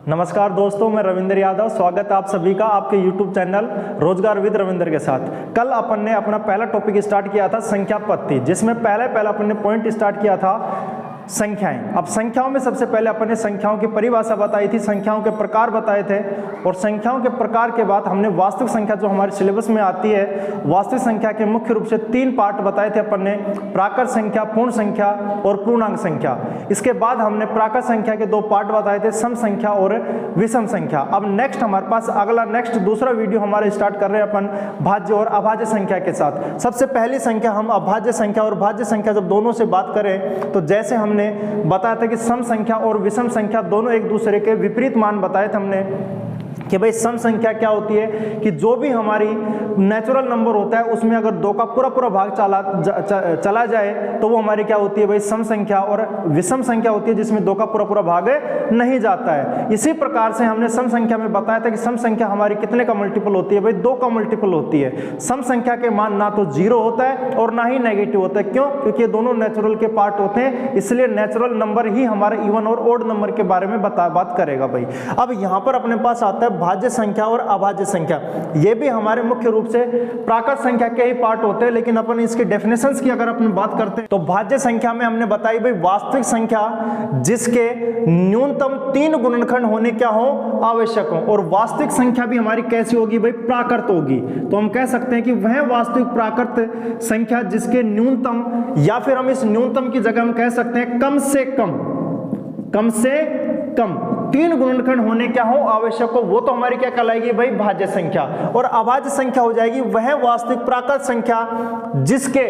नमस्कार दोस्तों, मैं रविंद्र यादव। स्वागत है आप सभी का आपके YouTube चैनल रोजगार विद रविंद्र के साथ। कल अपन ने अपना पहला टॉपिक स्टार्ट किया था संख्या पत्ती, जिसमें पहला अपन ने पॉइंट स्टार्ट किया था संख्याएं। अब संख्याओं में सबसे पहले अपन ने संख्याओं की परिभाषा बताई थी, संख्याओं के प्रकार बताए थे, और संख्याओं के प्रकार के बाद हमने वास्तविक संख्या जो हमारे सिलेबस में आती है, वास्तविक संख्या के मुख्य रूप से 3 पार्ट बताए थे अपन ने, प्राकृत संख्या, पूर्ण संख्या और पूर्णांक संख्या। इसके बाद हमने प्राकृत संख्या के 2 पार्ट बताए थे, सम संख्या और विषम संख्या। अब नेक्स्ट हमारे पास दूसरा वीडियो हमारे स्टार्ट कर रहे हैं अपन भाज्य और अभाज्य संख्या के साथ। सबसे पहली संख्या हम अभाज्य संख्या और भाज्य संख्या जब दोनों से बात करें तो जैसे हमने बताया था कि सम संख्या और विषम संख्या दोनों एक दूसरे के विपरीत मान बताए थे हमने कि भाई सम संख्या क्या होती है कि जो भी हमारी नेचुरल नंबर होता है उसमें अगर 2 का पूरा भाग चला जाए तो वो हमारी क्या होती है भाई सम संख्या, और विषम संख्या होती है जिसमें 2 का पूरा भाग नहीं जाता है। इसी प्रकार से हमने सम संख्या में बताया था कि सम संख्या हमारी कितने का मल्टीपल होती है भाई 2 का मल्टीपल होती है। सम संख्या के मान ना तो 0 होता है और ना ही नेगेटिव होता है। क्यों? क्योंकि ये दोनों नेचुरल के पार्ट होते हैं, इसलिए नेचुरल नंबर ही हमारे इवन और ओड नंबर के बारे में बात करेगा भाई। अब यहाँ पर अपने पास आता है भाज्य संख्या और अभाज्य संख्या। ये भी हमारे मुख्य रूप से प्राकृत संख्या के ही पार्ट होते हैं, लेकिन अपन इसकी डेफिनेशंस की अगर अपन बात करते हैं तो भाज्य संख्या में हमने बताई भाई वास्तविक संख्या जिसके न्यूनतम 3 गुणनखंड होने क्या हो आवश्यक हो। और वास्तविक संख्या भी हमारी कैसी होगी भाई प्राकृत होगी। तो हम कह सकते हैं कि वह वास्तविक प्राकृत संख्या जिसके न्यूनतम, या फिर हम इस न्यूनतम की जगह हम कह सकते हैं कम से कम 3 गुणनखंड होने क्या हो आवश्यक हो, वो तो हमारी क्या कहलाएगी भाई भाज्य संख्या। और अभाज्य संख्या हो जाएगी वह वास्तविक प्राकृत संख्या जिसके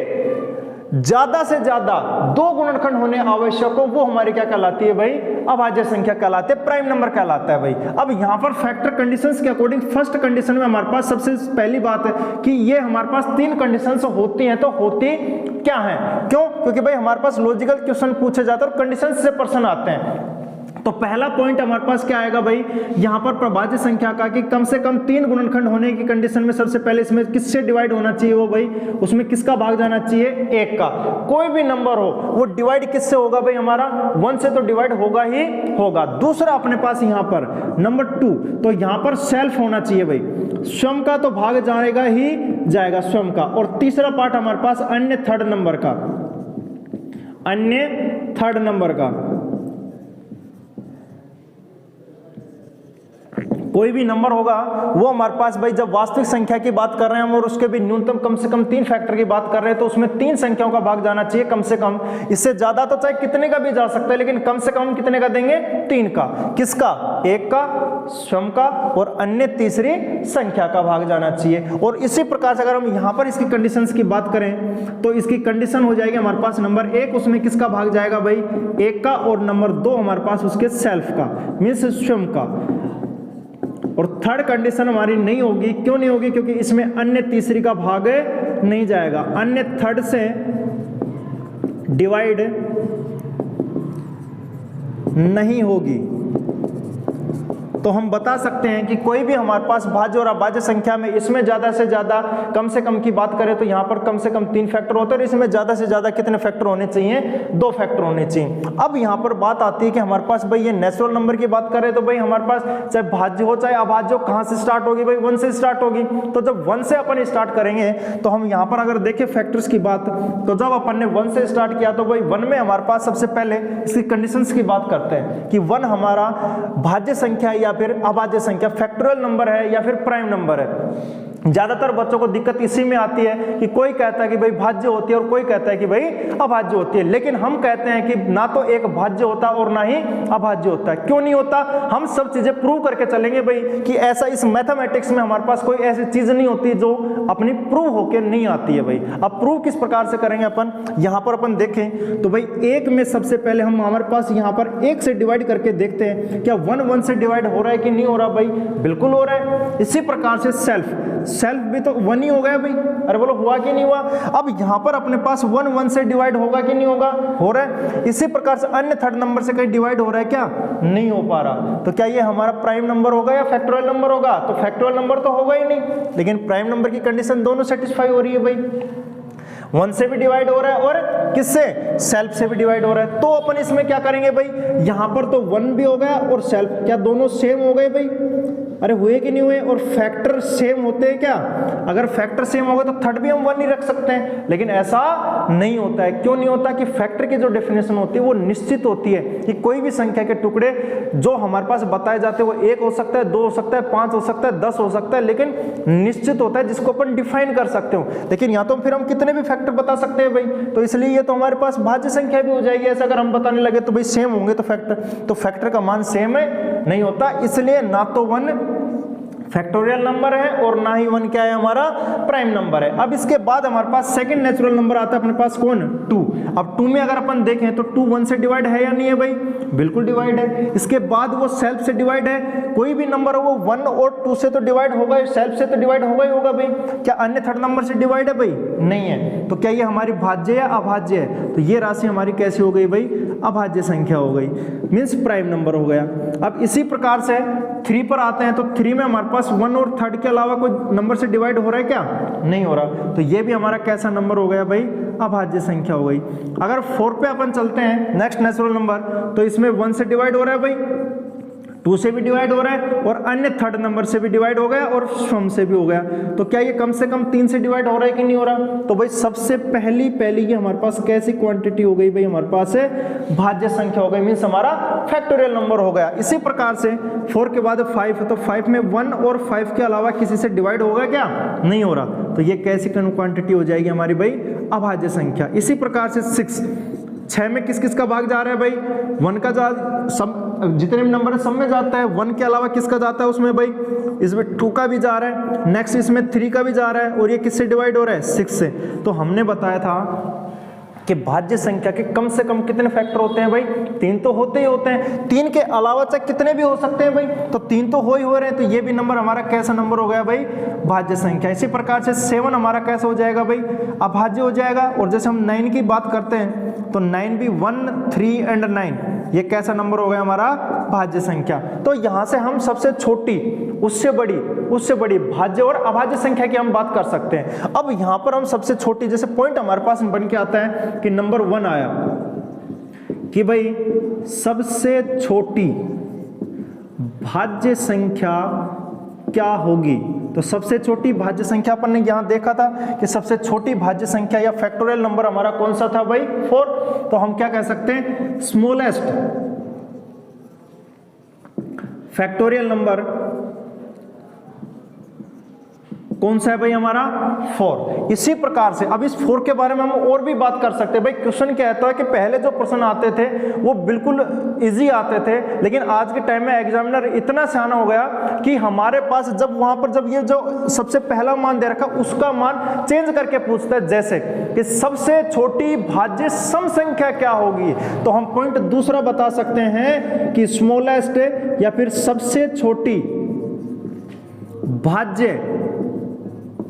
ज्यादा से ज्यादा 2 गुणनखंड होने आवश्यक हो, वो हमारी क्या कहलाती है भाई अभाज्य संख्या कहलाते हैं, प्राइम नंबर कहलाता है भाई। अब यहां पर फैक्टर कंडीशंस के अकॉर्डिंग फर्स्ट कंडीशन में हमारे पास सबसे पहली बात है कि ये हमारे पास 3 कंडीशंस होती हैं, तो होती क्या है? क्यों? क्योंकि भाई हमारे पास लॉजिकल क्वेश्चन पूछे जाते हैं और कंडीशंस से प्रश्न आते हैं। तो पहला पॉइंट हमारे पास क्या आएगा भाई, यहां पर प्रभाज्य संख्या का कि कम से कम 3 गुणनखंड होने की कंडीशन में सबसे पहले इसमें किससे डिवाइड होना चाहिए, वो भाई उसमें किसका भाग जाना चाहिए 1 का। कोई भी नंबर हो वो डिवाइड किससे होगा भाई हमारा 1 से तो डिवाइड होगा ही होगा। दूसरा अपने पास यहां पर नंबर 2, तो यहां पर सेल्फ होना चाहिए भाई, स्वयं का तो भाग जाएगा ही जाएगा स्वयं का। और तीसरा पार्ट हमारे पास अन्य थर्ड नंबर का कोई भी नंबर होगा वो हमारे पास भाई जब वास्तविक संख्या की बात कर रहे हैं हम और उसके भी न्यूनतम कम से कम 3 फैक्टर की बात कर रहे हैं, तो उसमें 3 संख्याओं का भाग जाना चाहिए कम से कम। इससे ज्यादा तो चाहे कितने का भी जा सकता है, लेकिन कम से कम कितने का देंगे 3 का। किसका? 1 का, स्वयं का, और अन्य तीसरी संख्या का भाग जाना चाहिए। और इसी प्रकार से अगर हम यहां पर इसकी कंडीशंस की बात करें तो इसकी कंडीशन हो जाएगी हमारे पास नंबर 1 उसमें किसका भाग जाएगा भाई 1 का, और नंबर 2 हमारे पास उसके सेल्फ का मीन्स स्वयं का। और थर्ड कंडीशन हमारी नहीं होगी। क्यों नहीं होगी? क्योंकि इसमें अन्य तीसरी का भाग नहीं जाएगा, अन्य थर्ड से डिवाइड नहीं होगी। तो हम बता सकते हैं कि कोई भी हमारे पास भाज्य और अभाज्य संख्या में इसमें ज्यादा से ज्यादा कम से कम की बात करें तो यहां पर कम से कम 3 फैक्टर होते हैं, और इसमें ज्यादा से ज्यादा कितने फैक्टर होने चाहिए 2 फैक्टर होने चाहिए। अब यहां पर बात आती है कि हमारे पास भाई ये नेचुरल नंबर की बात करें तो भाई हमारे पास चाहे भाज्य हो चाहे अभाज्य हो, कहां से स्टार्ट होगी भाई 1 से स्टार्ट होगी। तो जब 1 से अपन स्टार्ट करेंगे तो हम यहां पर अगर देखें फैक्टर्स की बात, तो जब अपन ने 1 से स्टार्ट किया तो भाई 1 में हमारे पास सबसे पहले इसकी कंडीशंस की बात करते हैं कि 1 हमारा भाज्य संख्या या फिर अभाज्य संख्या, फैक्टोरियल नंबर है या फिर प्राइम नंबर है। ज्यादातर बच्चों को दिक्कत इसी में आती है कि कोई कहता है कि भाई भाज्य होती है और कोई कहता है कि भाई अभाज्य होती है, लेकिन हम कहते हैं कि ना तो एक भाज्य होता और ना ही अभाज्य होता है। क्यों नहीं होता? हम सब चीजें प्रूव करके चलेंगे भाई कि ऐसा इस मैथमेटिक्स में हमारे पास कोई ऐसी चीज नहीं होती जो अपनी प्रूव होकर नहीं आती है भाई। अब प्रूव किस प्रकार से करेंगे अपन, यहां पर अपन देखें तो भाई 1 में सबसे पहले हम हमारे पास यहां पर 1 से डिवाइड करके देखते हैं क्या 1 से डिवाइड हो रहा है कि नहीं हो रहा भाई, बिल्कुल हो रहा है। इसी प्रकार से सेल्फ भी तो 1 ही हो गया भाई, अरे बोलो हुआ कि नहीं हुआ। अब यहां पर अपने पास 1 से डिवाइड होगा कि नहीं होगा, हो रहा है। इसी प्रकार से अन्य थर्ड नंबर से कहीं डिवाइड हो रहा है क्या, नहीं हो पा रहा। तो क्या ये हमारा प्राइम नंबर होगा या फैक्टोरियल नंबर होगा, तो फैक्टोरियल नंबर तो होगा ही नहीं, लेकिन प्राइम नंबर की कंडीशन दोनों सेटिस्फाई हो रही है भाई। 1 से भी डिवाइड हो रहा है और किससे, सेल्फ से भी डिवाइड हो रहा है। तो अपन इसमें क्या करेंगे भाई, यहां पर तो 1 भी हो गया और सेल्फ, क्या दोनों सेम हो गए भाई, अरे हुए कि नहीं हुए, और फैक्टर सेम होते हैं क्या, अगर फैक्टर सेम होगा तो थर्ड भी हम 1 ही रख सकते हैं, लेकिन ऐसा नहीं होता है। क्यों नहीं होता, कि फैक्टर की जो डेफिनेशन होती है वो निश्चित होती है कि कोई भी संख्या के टुकड़े जो हमारे पास बताए जाते हैं वो 1 हो सकता है, 2 हो सकता है, 5 हो सकता है, 10 हो सकता है, लेकिन निश्चित होता है जिसको अपन डिफाइन कर सकते हो। लेकिन यहाँ तो फिर हम कितने भी फैक्टर बता सकते हैं भाई, तो इसलिए ये तो हमारे पास भाज्य संख्या भी हो जाएगी। ऐसा अगर हम बताने लगे तो भाई सेम होंगे तो फैक्टर का मान सेम है नहीं होता, इसलिए ना तो 1 फैक्टोरियल नंबर है और ना ही 1 क्या है हमारा प्राइम नंबर है। अब इसके बाद हमारे पास सेकंड नेचुरल नंबर आता है अपने पास, कौन, 2। अब 2 में अगर अपन देखें तो 2 1 से डिवाइड है या नहीं है भाई, बिल्कुल डिवाइड है। इसके बाद वो सेल्फ से डिवाइड है, कोई भी नंबर हो वो 1 और 2 से तो डिवाइड होगा, सेल्फ से तो डिवाइड होगा ही होगा भाई। क्या अन्य थर्ड नंबर से डिवाइड है भाई, नहीं है। तो क्या ये हमारी भाज्य या अभाज्य है, तो ये राशि हमारी कैसी हो गई भाई, अभाज्य संख्या हो गई, मीन्स प्राइम नंबर हो गया। अब इसी प्रकार से 3 पर आते हैं, तो 3 में हमारे पास 1 और थर्ड के अलावा कोई नंबर से डिवाइड हो रहा है क्या, नहीं हो रहा, तो ये भी हमारा कैसा नंबर हो गया भाई, अभाज्य संख्या हो गई। अगर 4 पे अपन चलते हैं, नेक्स्ट नेचुरल नंबर, तो इसमें 1 से डिवाइड हो रहा है भाई, 2 से भी डिवाइड हो रहा है और अन्य थर्ड नंबर से भी डिवाइड हो गया और सम से भी हो गया। तो क्या ये कम से कम 3 से डिवाइड हो रहा है कि नहीं हो रहा, तो भाई सबसे पहली ये हमारे पास कैसी क्वांटिटी हो गई भाई, हमारे पास है भाज्य संख्या हो गई, मीन्स हमारा फैक्टोरियल नंबर हो गया। इसी प्रकार से 4 के बाद 5 है, तो 5 में 1 और 5 के अलावा किसी से डिवाइड होगा क्या, नहीं हो रहा, तो ये कैसी क्वांटिटी हो जाएगी हमारी भाई, अभाज्य संख्या। इसी प्रकार से 6 में किस किस का भाग जा रहा है भाई, 1 का सब जितने भी नंबर है सब में जाता है, 1 के अलावा किसका जाता है उसमें भाई, इसमें 2 का भी जा रहा है, नेक्स्ट इसमें 3 का भी जा रहा है, और ये किससे डिवाइड हो रहा है, 6 से। तो हमने बताया था कि भाज्य संख्या के कम से कम कितने फैक्टर होते हैं भाई, 3 तो होते ही होते हैं, 3 के अलावा चाहे कितने भी हो सकते हैं भाई, तो 3 तो हो ही हो रहे हैं, तो ये भी नंबर हमारा कैसा नंबर हो गया भाई, भाज्य संख्या। इसी प्रकार से 7 हमारा कैसा हो जाएगा भाई, अभाज्य हो जाएगा। और जैसे हम 9 की बात करते हैं तो 9 भी 1, 3 एंड 9, ये कैसा नंबर हो गया हमारा, भाज्य संख्या। तो यहां से हम सबसे छोटी, उससे बड़ी भाज्य और अभाज्य संख्या की हम बात कर सकते हैं। अब यहां पर हम सबसे छोटी, जैसे पॉइंट हमारे पास बन के आता है कि नंबर 1 आया कि भाई सबसे छोटी भाज्य संख्या क्या होगी, तो सबसे छोटी भाज्य संख्या अपन ने यहां देखा था कि सबसे छोटी भाज्य संख्या या फैक्टोरियल नंबर हमारा कौन सा था भाई, 4। तो हम क्या कह सकते हैं, स्मॉलेस्ट फैक्टोरियल नंबर कौन सा है भाई हमारा, 4। इसी प्रकार से अब इस 4 के बारे में हम और भी बात कर सकते हैं भाई। क्वेश्चन कहता है कि पहले जो प्रश्न आते थे वो बिल्कुल इजी आते थे, लेकिन आज के टाइम में एग्जामिनर इतना सियाना हो गया कि हमारे पास जब ये जो सबसे पहला मान दे रखा उसका मान चेंज करके पूछता है, जैसे कि सबसे छोटी भाज्य सम संख्या क्या होगी, तो हम पॉइंट दूसरा बता सकते हैं कि स्मॉलेस्ट या फिर सबसे छोटी भाज्य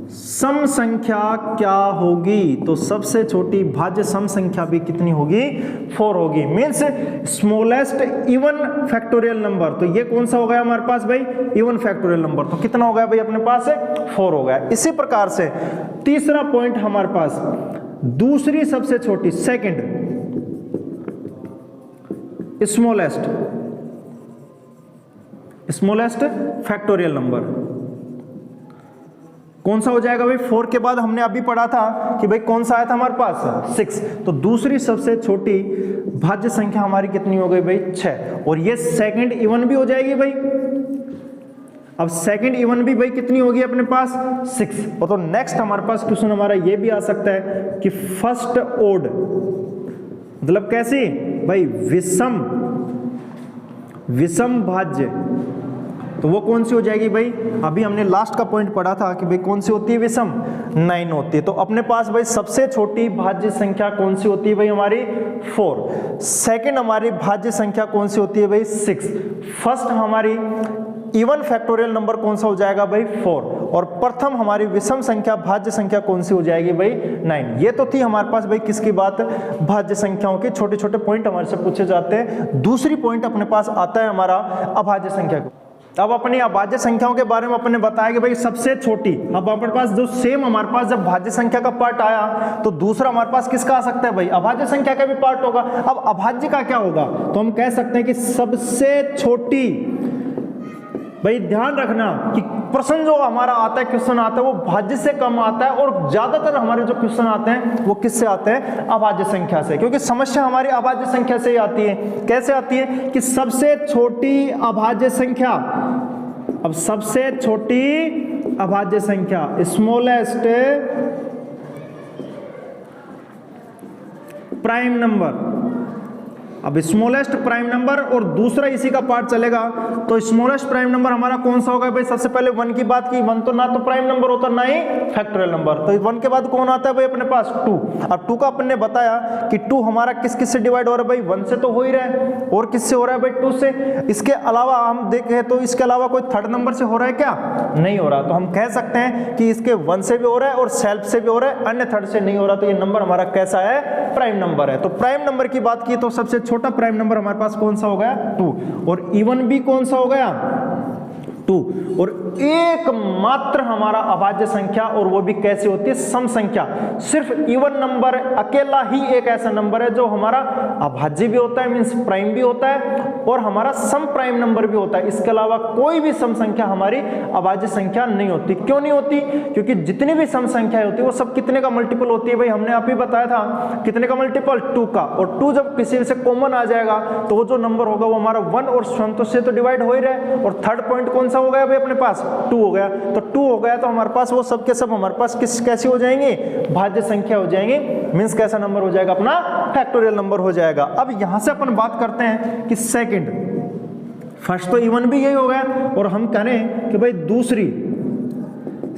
सम संख्या क्या होगी, तो सबसे छोटी भाज्य सम संख्या भी कितनी होगी, 4 होगी, means smallest even factorial number. तो ये कौन सा हो गया हमारे पास भाई, इवन फैक्टोरियल नंबर। तो कितना हो गया भाई अपने पास, 4 हो गया। इसी प्रकार से तीसरा पॉइंट हमारे पास, दूसरी सबसे छोटी, सेकंड स्मॉलेस्ट फैक्टोरियल नंबर कौन सा हो जाएगा भाई, 4 के बाद हमने अभी पढ़ा था कि भाई कौन सा आया था हमारे पास, 6। तो दूसरी सबसे छोटी भाज्य संख्या हमारी कितनी हो गई भाई, 6। और ये सेकंड इवन भी हो जाएगी भाई। अब सेकंड इवन भी भाई कितनी होगी अपने पास, 6। और तो नेक्स्ट हमारे पास क्वेश्चन हमारा ये भी आ सकता है कि फर्स्ट ओड, मतलब कैसी भाई, विषम भाज्य, तो वो कौन सी हो जाएगी भाई, अभी हमने लास्ट का पॉइंट पढ़ा था कि भाई कौन सी होती है, विषम, 9 होती है। तो अपने पास भाई सबसे छोटी भाज्य संख्या कौन सी होती है भाई हमारी, 4। सेकंड हमारी भाज्य संख्या कौन सी होती है भाई, 6। फर्स्ट हमारी इवन फैक्टोरियल नंबर कौन सा हो जाएगा भाई, 4। और प्रथम हमारी विषम संख्या भाज्य संख्या कौन सी हो जाएगी भाई, 9। ये तो थी हमारे पास भाई किसकी बात, भाज्य संख्याओं के छोटे छोटे पॉइंट हमारे से पूछे जाते हैं। दूसरी पॉइंट अपने पास आता है हमारा अभाज्य संख्या को। अब अपनी अभाज्य संख्याओं के बारे में अपने बताया कि भाई सबसे छोटी, अब हमारे पास जो सेम हमारे पास जब भाज्य संख्या का पार्ट आया तो दूसरा हमारे पास किसका आ सकता है भाई, अभाज्य संख्या का भी पार्ट होगा। अब अभाज्य का क्या होगा, तो हम कह सकते हैं कि सबसे छोटी, भाई ध्यान रखना कि प्रश्न जो हमारा आता है, क्वेश्चन आता है वो भाज्य से कम आता है और ज्यादातर हमारे जो क्वेश्चन आते हैं वो किससे आते हैं, अभाज्य संख्या से, क्योंकि समस्या हमारी अभाज्य संख्या से ही आती है। कैसे आती है कि सबसे छोटी अभाज्य संख्या, अब सबसे छोटी अभाज्य संख्या स्मॉलेस्ट प्राइम नंबर, अब स्मॉलेस्ट प्राइम नंबर और दूसरा इसी का पार्ट चलेगा, तो स्मॉलेस्ट प्राइम नंबर हमारा कौन सा होगा भाई, सबसे पहले 1 की बात की, 1 तो ना तो प्राइम नंबर होता ना ही फैक्टोरियल नंबर, तो 1 के बाद कौन आता है भाई अपने पास 2। अब 2 का अपन ने बताया कि 2 हमारा किस किस से डिवाइड हो रहा है भाई, 1 से तो हो ही रहा है, और किससे हो रहा है भाई 2 से। इसके अलावा हम देखें तो इसके अलावा कोई थर्ड नंबर से हो रहा है क्या, नहीं हो रहा, तो हम कह सकते हैं कि इसके 1 से भी हो रहा है और सेल्फ से भी हो रहा है, अन्य थर्ड से नहीं हो रहा, तो ये नंबर हमारा कैसा है, प्राइम नंबर है। तो प्राइम नंबर की बात की तो सबसे छोटा प्राइम नंबर हमारे पास कौन सा हो गया 2, और इवन भी कौन सा हो गया 2, और एकमात्र हमारा अभाज्य संख्या, और वो भी कैसे होती है, सम संख्या। सिर्फ इवन नंबर अकेला ही एक ऐसा नंबर है जो हमारा अभाज्य भी होता है, मींस प्राइम भी होता है, और हमारा सम प्राइम नंबर भी होता है। इसके अलावा कोई भी सम संख्या हमारी अभाज्य संख्या नहीं होती। क्यों नहीं होती, क्योंकि जितनी भी सम संख्याएं होती है वो सब कितने का मल्टीपल होती है भाई, हमने आप ही बताया था कितने का मल्टीपल, 2 का, और 2 जब किसी से कॉमन आ जाएगा तो वो जो नंबर होगा वो हमारा 1 और स्वयं तो से तो डिवाइड हो ही रहा है, और थर्ड पॉइंट कौन सा हो गया भाई अपने पास 2 हो गया, तो 2 हो गया तो हमारे पास वो सब के सब हमारे पास कैसी हो जाएंगे, भाज्य संख्या हो जाएंगे, मींस कैसा नंबर हो जाएगा अपना, फैक्टोरियल नंबर हो जाएगा। अब यहां से अपन बात करते हैं कि सेकंड, फर्स्ट तो इवन भी यही हो गया, और हम करें कि भाई दूसरी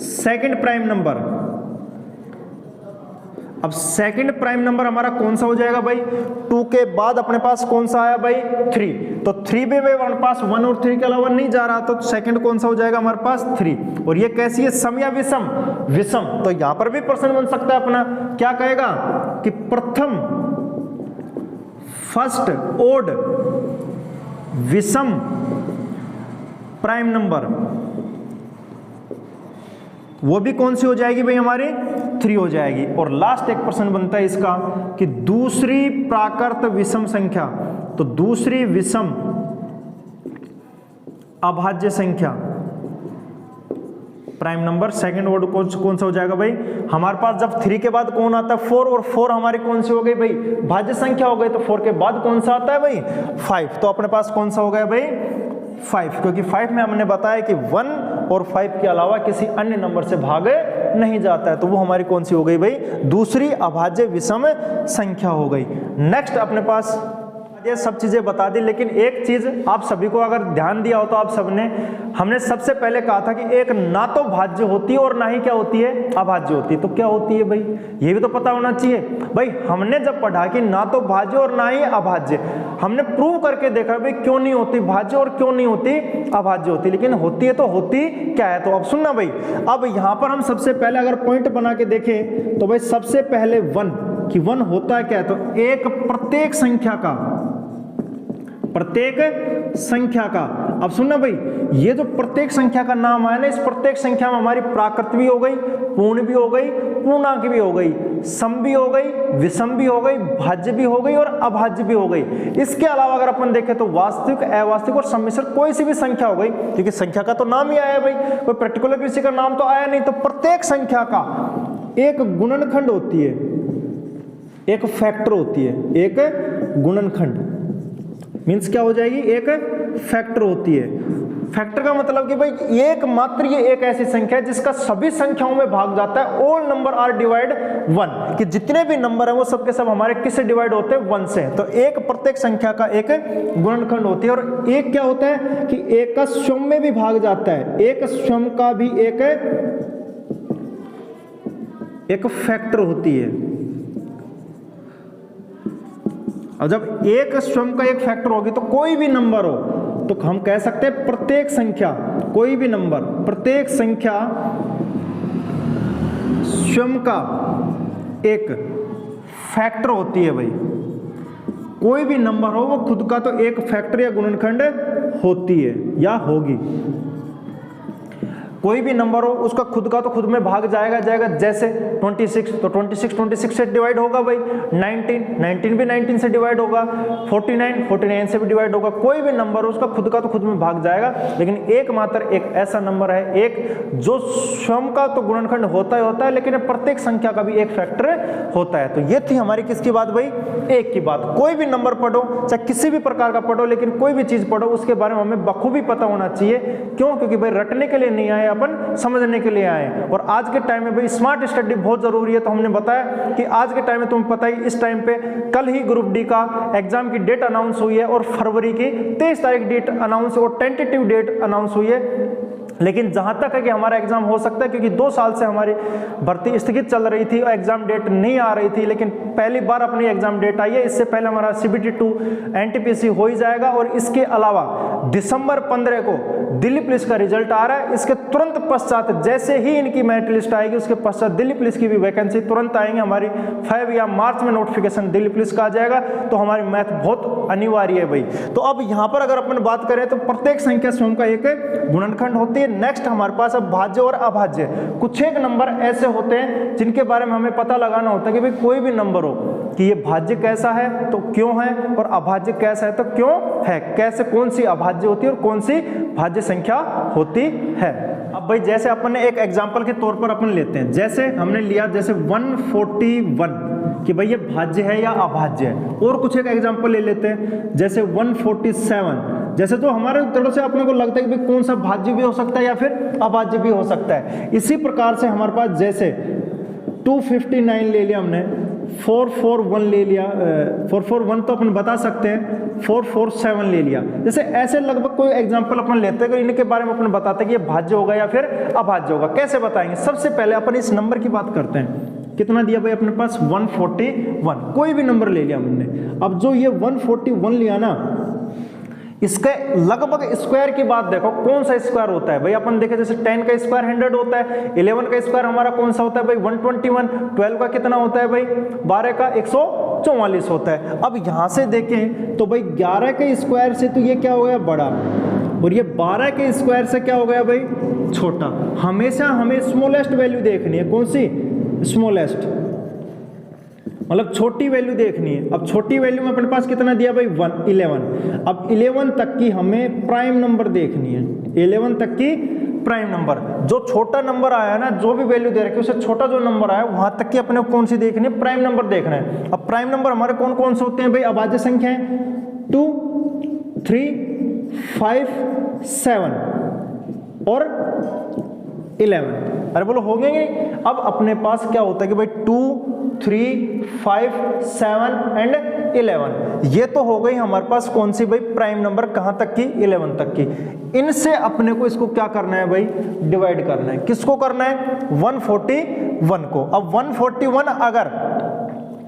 सेकंड प्राइम नंबर। अब सेकंड प्राइम नंबर हमारा कौन सा हो जाएगा भाई, 2 के बाद अपने पास कौन सा आया भाई 3, तो 3 भी हमारे पास 1 और 3 के अलावा नहीं जा रहा, तो सेकंड कौन सा हो जाएगा हमारे पास 3। और ये कैसी है, सम या विषम, विषम, तो यहां पर भी प्रश्न बन सकता है अपना, क्या कहेगा कि प्रथम फर्स्ट ओड विषम प्राइम नंबर, वो भी कौन सी हो जाएगी भाई हमारी 3 हो जाएगी। और लास्ट एक प्रश्न बनता है इसका कि दूसरी प्राकृत विषम संख्या, तो दूसरी विषम अभाज्य संख्या प्राइम नंबर, सेकंड वर्ड कौन सा हो जाएगा भाई, हमारे पास जब 3 के बाद कौन आता है 4, और 4 हमारी कौन सी हो गई भाई, भाज्य संख्या हो गई, तो 4 के बाद कौन सा आता है भाई 5, तो अपने पास कौन सा हो गया भाई 5, क्योंकि 5 में हमने बताया कि 1 और 5 के अलावा किसी अन्य नंबर से भाग नहीं जाता है, तो वो हमारी कौन सी हो गई भाई, दूसरी अभाज्य विषम संख्या हो गई। नेक्स्ट अपने पास ये सब चीजें बता दी, लेकिन एक चीज आप सभी को अगर ध्यान दिया हो तो आप सबने, हमने सबसे पहले कहा था कि एक ना तो भाज्य होती है और ना ही क्या होती है, अभाज्य होती है। तो क्या होती है भाई, ये भी तो पता होना चाहिए भाई। हमने जब पढ़ा कि ना तो भाज्य और ना ही अभाज्य, हमने प्रूव करके देखा भाई क्यों नहीं होती भाज्य और क्यों नहीं होती अभाज्य होती, लेकिन होती है तो होती क्या है। तो अब सुनना भाई, अब यहां पर हम सबसे पहले अगर पॉइंट बना के देखें तो भाई सबसे पहले 1 कि 1 होता क्या है, तो एक प्रत्येक संख्या का, प्रत्येक संख्या का। अब सुनना भाई, ये जो प्रत्येक संख्या का नाम आया ना, इस प्रत्येक संख्या में हमारी प्राकृत भी हो गई, पूर्ण भी हो गई, पूर्णांक भी हो गई, सम भी हो गई, विषम भी हो गई, भाज्य भी हो गई और अभाज्य भी हो गई। इसके अलावा अगर अपन देखें तो वास्तविक, अवास्तविक और सम्मिश्र कोई सी भी संख्या हो गई, क्योंकि संख्या का तो नाम ही आया भाई, कोई पर्टिकुलर किसी का नाम तो आया नहीं। तो प्रत्येक संख्या का एक गुणनखंड होती है, एक फैक्टर होती है, एक गुणनखंड मीन्स क्या हो जाएगी, एक फैक्टर होती है। फैक्टर का मतलब कि भाई एक मात्र ये एक ऐसी संख्या है जिसका सभी संख्याओं में भाग जाता है, ऑल नंबर आर डिवाइड 1, कि जितने भी नंबर हैं वो सब के सब हमारे किससे डिवाइड होते हैं, 1 से। तो एक प्रत्येक संख्या का एक गुणनखंड होती है, और एक क्या होता है कि एक का स्वयं में भी भाग जाता है, एक स्वयं का भी एक फैक्टर होती है। और जब एक स्वयं का एक फैक्टर होगी तो कोई भी नंबर हो तो हम कह सकते हैं प्रत्येक संख्या, कोई भी नंबर, प्रत्येक संख्या स्वयं का एक फैक्टर होती है भाई। कोई भी नंबर हो वो खुद का तो एक फैक्टर या गुणनखंड होती है या होगी। कोई भी नंबर हो उसका खुद का तो खुद में भाग जाएगा। जैसे 26 तो 26 से डिवाइड होगा भाई, 19 भी 19 से डिवाइड होगा, 49 से भी डिवाइड होगा। कोई भी नंबर हो उसका खुद का तो खुद में भाग जाएगा, लेकिन एकमात्र एक ऐसा नंबर है एक जो स्वयं का तो गुणनखंड होता है, लेकिन प्रत्येक संख्या का भी एक फैक्टर होता है। तो ये थी हमारी किसकी बात भाई, एक की बात। कोई भी नंबर पढ़ो, चाहे किसी भी प्रकार का पढ़ो, लेकिन कोई भी चीज पढ़ो उसके बारे में हमें बखूबी पता होना चाहिए। क्यों? क्योंकि भाई रटने के लिए नहीं आए, अपन समझने के लिए आए। और आज के टाइम में भाई स्मार्ट स्टडी बहुत जरूरी है। तो हमने बताया कि आज के टाइम में तुम्हें पता ही, इस टाइम पे कल ही ग्रुप डी का एग्जाम की डेट अनाउंस हुई है और फरवरी की 23 तारीख डेट अनाउंस और टेंटेटिव डेट अनाउंस हुई है। लेकिन जहां तक है कि हमारा एग्जाम हो सकता है, क्योंकि 2 साल से हमारी भर्ती स्थगित चल रही थी और एग्जाम डेट नहीं आ रही थी, लेकिन पहली बार अपनी एग्जाम डेट आई है। इससे पहले हमारा CBT 2 NTPC हो ही जाएगा। और इसके अलावा दिसंबर 15 को दिल्ली पुलिस का रिजल्ट आ रहा है। इसके तुरंत पश्चात जैसे ही इनकी मेरिट लिस्ट आएगी, उसके पश्चात दिल्ली पुलिस की भी वैकेंसी तुरंत आएंगे। हमारी 5 या मार्च में नोटिफिकेशन दिल्ली पुलिस का आ जाएगा। तो हमारी मैथ बहुत अनिवार्य है भाई। तो अब यहाँ पर अगर अपन बात करें तो प्रत्येक संख्या स्वयं का एक गुणनखंड होती है। नेक्स्ट हमारे पास अब भाज्य और अभाज्य। कुछ एक नंबर ऐसे होते हैं जिनके बारे में हमें पता लगाना होता है कि भाई कोई भी नंबर हो कि ये भाज्य कैसा है तो क्यों है, और अभाज्य कैसा है तो क्यों है, कैसे कौन सी अभाज्य होती है और कौन सी भाज्य संख्या होती है। अब भाई जैसे अपन ने एक एग्जांपल के तौर पर अपन लेते हैं, जैसे हमने लिया जैसे 141 कि भाई ये भाज्य है या अभाज्य है। और कुछ एक एग्जांपल ले लेते हैं जैसे 147, जैसे जो हमारे तरफ से अपने को लगता है कि भाई कौन सा भाज्य भी हो सकता है या फिर अभाज्य भी हो सकता है। इसी प्रकार से हमारे पास जैसे 259 ले लिया हमने, 441 ले लिया, 441 तो अपन बता सकते हैं, 447 ले लिया। जैसे ऐसे लगभग कोई एग्जांपल अपन लेते हैं, इनके बारे में अपन बताते हैं कि ये भाज्य होगा या फिर अभाज्य होगा। कैसे बताएंगे? सबसे पहले अपन इस नंबर की बात करते हैं। कितना दिया भाई अपने पास? 141। कोई भी नंबर ले लिया हमने। अब जो ये 141 लिया ना, इसके लगभग स्क्वायर की बात देखो, कौन सा स्क्वायर होता है भाई? अपन देखें जैसे 10 का स्क्वायर 100 होता है, 11 का स्क्वायर हमारा कौन सा होता है भाई? 121, 12 का कितना होता है भाई? 12 का 144 होता है। अब यहां से देखें तो भाई 11 के स्क्वायर से तो ये क्या हो गया? बड़ा, और ये 12 के स्क्वायर से क्या हो गया भाई? छोटा। हमेशा हमें स्मॉलेस्ट वैल्यू देखनी है। कौन सी? स्मॉलेस्ट, मतलब छोटी वैल्यू देखनी है। अब छोटी वैल्यू में अपने पास कितना दिया भाई? 11। अब 11 तक की हमें प्राइम नंबर देखनी है। 11 तक की प्राइम नंबर, जो छोटा नंबर आया है ना, जो भी वैल्यू दे रखी है उससे छोटा जो नंबर आया वहां तक की अपने को कौन सी देखनी है? प्राइम नंबर देखना है। अब प्राइम नंबर हमारे कौन कौन से होते हैं भाई? अभाज्य संख्या है 2, 3, 5, 7 और 11। अरे बोलो हो गए? अब अपने पास क्या होता है कि भाई 2, 3, 5, 7 एंड 11, ये तो हो गई हमारे पास कौन सी भाई? Prime number. कहां तक की? 11 तक की। इनसे अपने को इसको क्या करना है भाई? डिवाइड करना है। किसको करना है? 141 को। अब 141 अगर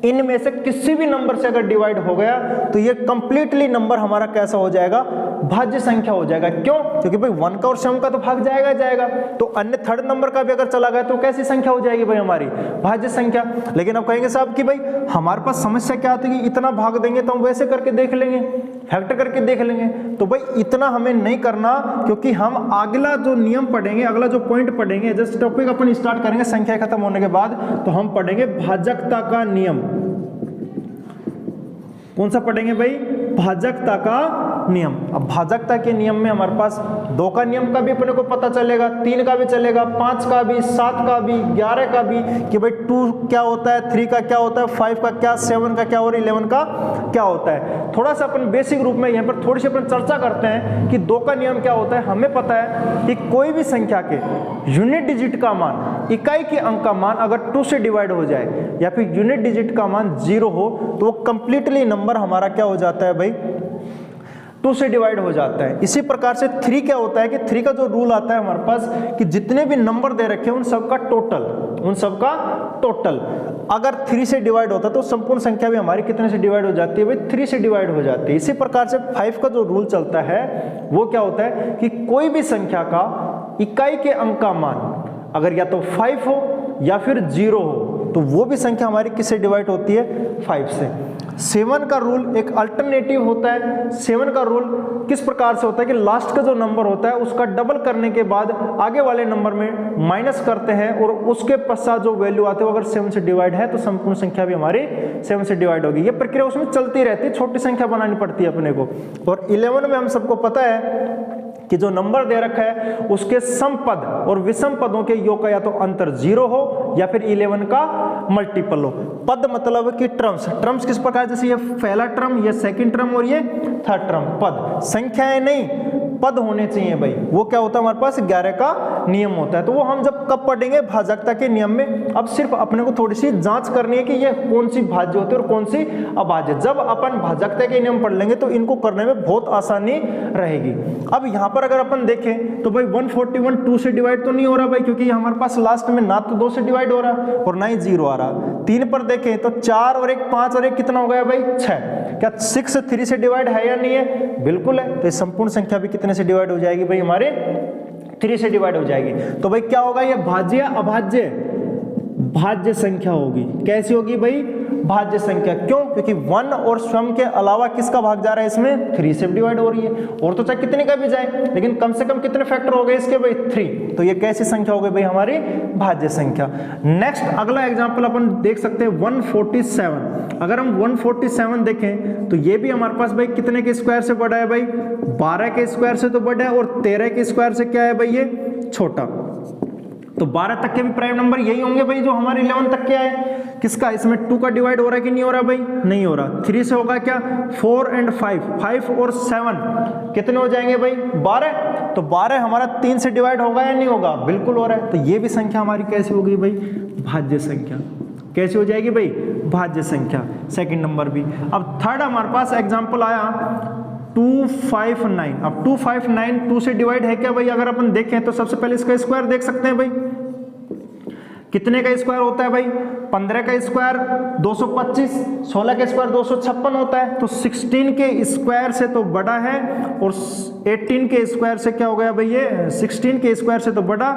इनमें से किसी भी नंबर से अगर डिवाइड हो गया तो ये कंप्लीटली नंबर हमारा कैसा हो जाएगा? भाज्य संख्या हो जाएगा। क्यों? क्योंकि भाई 1 का और 7 का तो भाग जाएगा। तो अन्य थर्ड नंबर का भी अगर चला गया तो कैसी संख्या हो जाएगी भाई? हमारी भाज्य संख्या। लेकिन अब कहेंगे साहब कि भाई हमारे पास समस्या क्या आती है कि इतना भाग देंगे तो हम वैसे करके देख लेंगे, फैक्टर करके देख लेंगे। तो भाई इतना हमें नहीं करना, क्योंकि हम अगला जो नियम पढ़ेंगे, अगला जो पॉइंट पढ़ेंगे, जैसे टॉपिक अपन स्टार्ट करेंगे संख्या खत्म होने के बाद, तो हम पढ़ेंगे भाजकता का नियम। कौन सा पढ़ेंगे भाई? भाजकता का नियम। अब भाजकता के नियम में हमारे पास 2 का नियम का भी अपने को पता चलेगा, 3 का भी चलेगा, 5 का भी, 7 का भी, 11 का भी, कि भाई 2 क्या होता है, 3 का क्या होता है, 5 का क्या, 7 का क्या और 11 का क्या होता है। थोड़ा सा अपन बेसिक रूप में यहाँ पर थोड़ी सी अपन चर्चा करते हैं कि 2 का नियम क्या होता है। हमें पता है कि कोई भी संख्या के यूनिट डिजिट का मान, इकाई के अंक का मान अगर 2 से डिवाइड हो जाए या फिर यूनिट डिजिट का मान 0 हो तो वो कंप्लीटली नंबर हमारा क्या हो जाता है भाई? 2 से डिवाइड हो जाता है। इसी प्रकार से 3 क्या होता है कि 3 का जो रूल आता है हमारे पास कि जितने भी नंबर दे रखे हैं उन सबका टोटल अगर 3 से डिवाइड होता है तो संपूर्ण संख्या भी हमारी कितने से डिवाइड हो जाती है भाई? 3 से डिवाइड हो जाती है। इसी प्रकार से 5 का जो रूल चलता है वो क्या होता है कि कोई भी संख्या का इकाई के अंक का मान अगर या तो 5 हो या फिर 0 हो तो वो भी संख्या हमारी किससे डिवाइड होती है? 5 से। 7 का रूल एक अल्टरनेटिव होता है। 7 का रूल किस प्रकार से होता है कि लास्ट का जो नंबर होता है उसका डबल करने के बाद आगे वाले नंबर में माइनस करते हैं और उसके पश्चात जो वैल्यू आते हैं वो अगर 7 से डिवाइड है तो संपूर्ण संख्या भी हमारी 7 से डिवाइड होगी। ये प्रक्रिया उसमें चलती रहती है, छोटी संख्या बनानी पड़ती है अपने को। और 11 में हम सबको पता है कि जो नंबर दे रखा है उसके सम पद और विषम पदों के योग का या तो अंतर 0 हो या फिर 11 का मल्टीपल हो। पद मतलब कि टर्म्स किस प्रकार, जैसे ये पहला टर्म, ये सेकंड टर्म और ये थर्ड टर्म। पद संख्याएं नहीं, पद होने चाहिए भाई। वो क्या होता है हमारे पास 11 का नियम होता है। तो वो हम जब कब पढ़ेंगे, भाजकता के नियम में। अब सिर्फ अपने को थोड़ी सी जांच करनी है कि ये कौन सी भाज्य होती है और कौन सी अभाज्य। जब अपन भाजकता के नियम पढ़ लेंगे तो इनको करने में बहुत आसानी रहेगी। अब यहाँ पर अगर अपन देखें तो भाई 141 2 से डिवाइड तो नहीं हो रहा भाई, क्योंकि हमारे पास लास्ट में ना तो 2 से डिवाइड हो रहा और ना ही 0 आ रहा। 3 पर देखें तो 4 और 1 5 और 1 कितना हो गया भाई 6। क्या 6 3 से डिवाइड है या नहीं है? बिल्कुल है। तो संपूर्ण संख्या भी कितने से डिवाइड हो जाएगी भाई हमारे 3 से डिवाइड हो जाएगी। तो भाई क्या होगा, ये भाज्य या अभाज्य? भाज्य संख्या होगी। कैसी होगी भाई? भाज्य संख्या। क्यों? क्योंकि 1 और स्वयं के अलावा किसका भाग जा रहा है इसमें? 3 से डिवाइड हो रही है। और तो चाहे कितने का भी जाए लेकिन कम से कम कितने फैक्टर हो गए इसके भाई 3। तो ये कैसी संख्या हो गई भाई हमारी? भाज्य संख्या। नेक्स्ट अगला एग्जांपल अपन देख सकते हैं 147। अगर हम 147 देखें तो ये भी हमारे पास भाई कितने के स्क्वायर से बड़ा है भाई? 12 के स्क्वायर से तो बड़ा है और 13 के स्क्वायर से क्या है भाई ये छोटा। तो 12 तक के भी प्राइम नंबर यही होंगे भाई जो हमारे 11 तक के आए। किसका? इसमें 2 का डिवाइड हो रहा है कि नहीं हो रहा भाई? नहीं हो रहा। 3 से होगा क्या? 4 and 5 और 7 कितने हो जाएंगे भाई? 12। तो 12 हमारा 3 से डिवाइड होगा या नहीं होगा? बिल्कुल हो रहा है। तो ये भी संख्या हमारी कैसी होगी भाई? भाज्य संख्या। कैसी हो जाएगी भाई? भाज्य संख्या। सेकंड नंबर भी। अब थर्ड हमारे पास एग्जांपल आया 259। अब 259 2 से डिवाइड है क्या भाई? अगर अपन देखें तो सबसे पहले इसका स्क्वायर देख सकते हैं भाई। कितने का स्क्वायर होता है भाई? 15 का स्क्वायर 225, 16 का स्क्वायर 256 होता है। तो 16 के स्क्वायर से तो बड़ा है और 18 के स्क्वायर से क्या हो गया भाई ये? 16 के स्क्वायर से तो बड़ा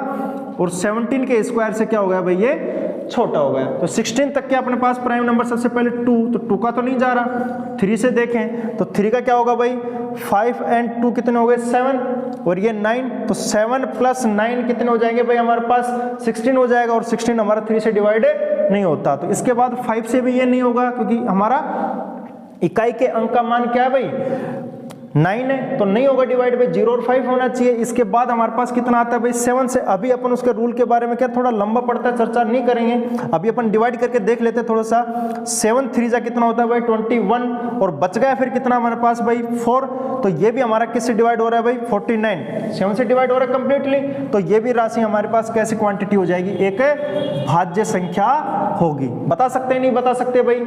और 17 के स्क्वायर से क्या हो गया भाई ये? छोटा हो गया। तो 16 तक के अपने पास प्राइम नंबर सबसे पहले 2, तो 2 का तो नहीं जा रहा। 3 से देखें तो 3 का क्या होगा भाई? 5 and 2 कितने हो गए? 7 और ये 9। तो 7 + 9 कितने हो जाएंगे भाई हमारे पास? 16 हो जाएगा और 16 हमारा 3 से डिवाइड नहीं होता। तो इसके बाद 5 से भी ये नहीं होगा क्योंकि हमारा इकाई के अंक का मान क्या है भाई? 9 है, तो नहीं होगा डिवाइड बाई 0 और 5 होना चाहिए। इसके बाद हमारे पास कितना आता है भाई? 7 से। अभी अपन उसके रूल के बारे में क्या थोड़ा लंबा पड़ता है, चर्चा नहीं करेंगे। अभी अपन डिवाइड करके देख लेते हैं थोड़ा सा। 7 3 जा कितना होता है भाई? 21 और बच गया फिर कितना हमारे पास भाई? 4। तो ये भी हमारा किससे डिवाइड हो रहा है भाई? 49। 7 से डिवाइड हो रहा है कंप्लीटली। तो ये भी राशि हमारे पास कैसी क्वांटिटी हो जाएगी? एक भाज्य संख्या होगी। बता सकते हैं नहीं बता सकते भाई?